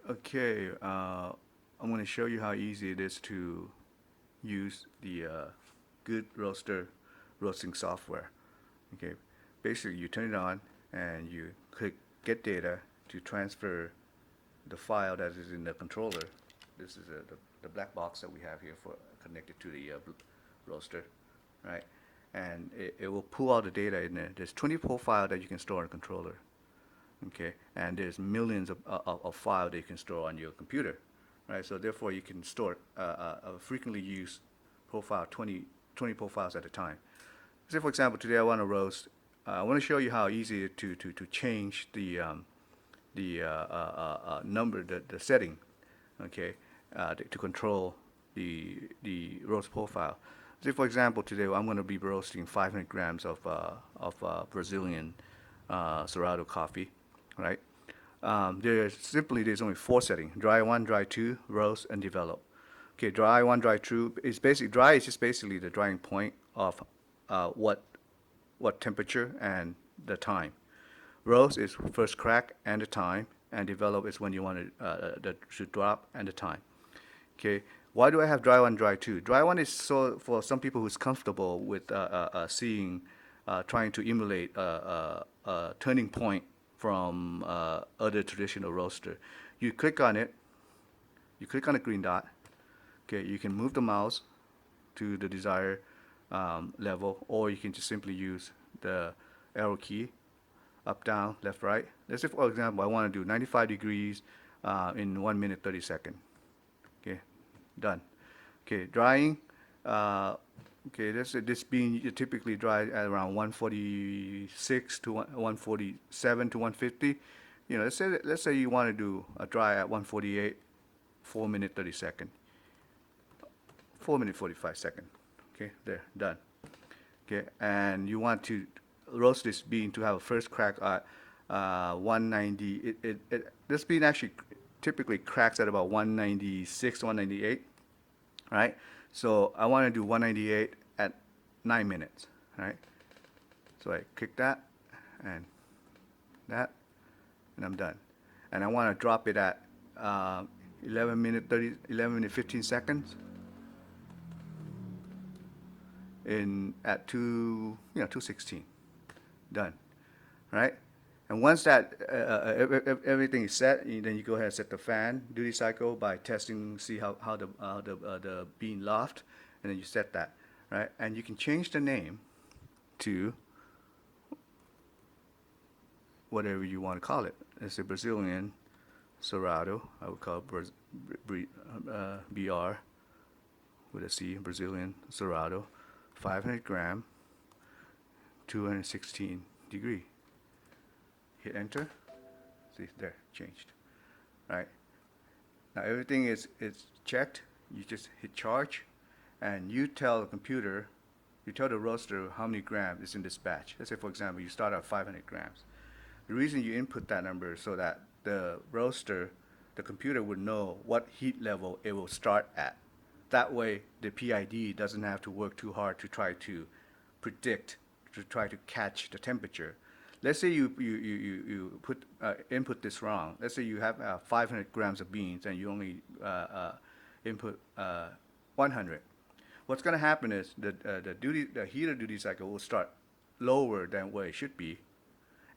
Okay, I'm going to show you how easy it is to use the Good Roaster roasting software. Okay, basically you turn it on and you click Get Data to transfer the file that is in the controller. This is the black box that we have here for connected to the roaster, right? And it will pull all the data in there. There's 24 files that you can store on a controller. Okay, and there's millions of files that you can store on your computer, right? So therefore, you can store a frequently used profile, 20 profiles at a time. Say, for example, today I want to roast. I want to show you how easy it to change the number, the setting, okay, to control the roast profile. Say, for example, today I'm going to be roasting 500 grams of Brazilian Cerrado coffee, right? There's only four settings: dry one, dry two, roast, and develop. Okay, dry one, dry two is basically dry is just basically the drying point of what temperature and the time. Roast is first crack and the time, and develop is when you want it to drop and the time. Okay, why do I have dry one, dry two? Dry one is so for some people who's comfortable with seeing, trying to emulate a turning point from other traditional roaster. You click on it, you click on the green dot. Okay, you can move the mouse to the desired level, or you can just simply use the arrow key, up, down, left, right. Let's say, for example, I want to do 95 degrees in 1 minute 30 seconds. Okay, done. Okay, drying. Okay, this bean typically dries at around 146 to 147 to 150. You know, let's say you want to do a dry at 148, 4 minute 30 second, 4 minute 45 second. Okay, there, done. Okay, and you want to roast this bean to have a first crack at 190. This bean actually typically cracks at about 196, 198, right? So I want to do 198 at 9 minutes, right? So I click that, and I'm done. And I want to drop it at 11 minute 15 seconds at 216. Done, right? And once that everything is set, then you go ahead and set the fan duty cycle by testing, see how the bean loft, and then you set that, right? And you can change the name to whatever you want to call it. It's a Brazilian Cerrado. I would call it BR with a C, Brazilian Cerrado, 500 gram, 216 degree. Hit enter. See there, changed. Right. Now everything is checked. You just hit charge, and you tell the computer, you tell the roaster how many grams is in this batch. Let's say, for example, you start at 500 grams. The reason you input that number is so that the roaster, the computer would know what heat level it will start at. That way, the PID doesn't have to work too hard to try to predict, to try to catch the temperature. Let's say you input this wrong. Let's say you have 500 grams of beans and you only input 100. What's going to happen is the heater duty cycle will start lower than where it should be,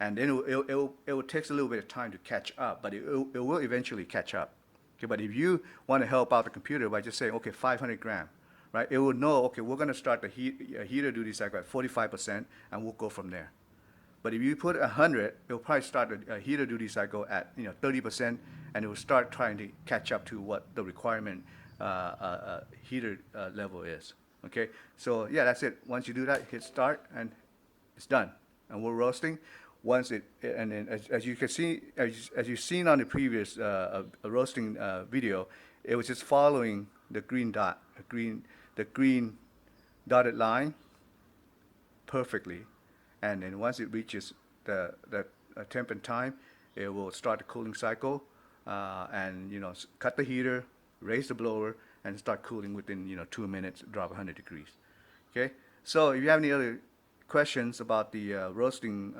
and then it will take a little bit of time to catch up, but it will eventually catch up. Okay, but if you want to help out the computer by just saying, okay, 500 gram, right? It will know, okay, we're going to start the heater duty cycle at 45%, and we'll go from there. But if you put 100, it'll probably start a heater duty cycle at 30%, and it will start trying to catch up to what the requirement heater level is. Okay, so yeah, that's it. Once you do that, hit start, and it's done. And we're roasting. Once and then as you can see, as you've seen on the previous roasting video, it was just following the green dot, the green dotted line perfectly, and then once it reaches the temp and time, it will start the cooling cycle, and cut the heater, raise the blower, and start cooling within 2 minutes. Drop 100 degrees. Okay, so if you have any other questions about the roasting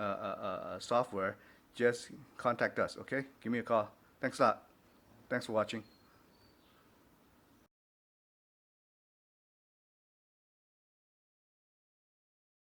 software, just contact us. Okay, give me a call. Thanks a lot. Thanks for watching.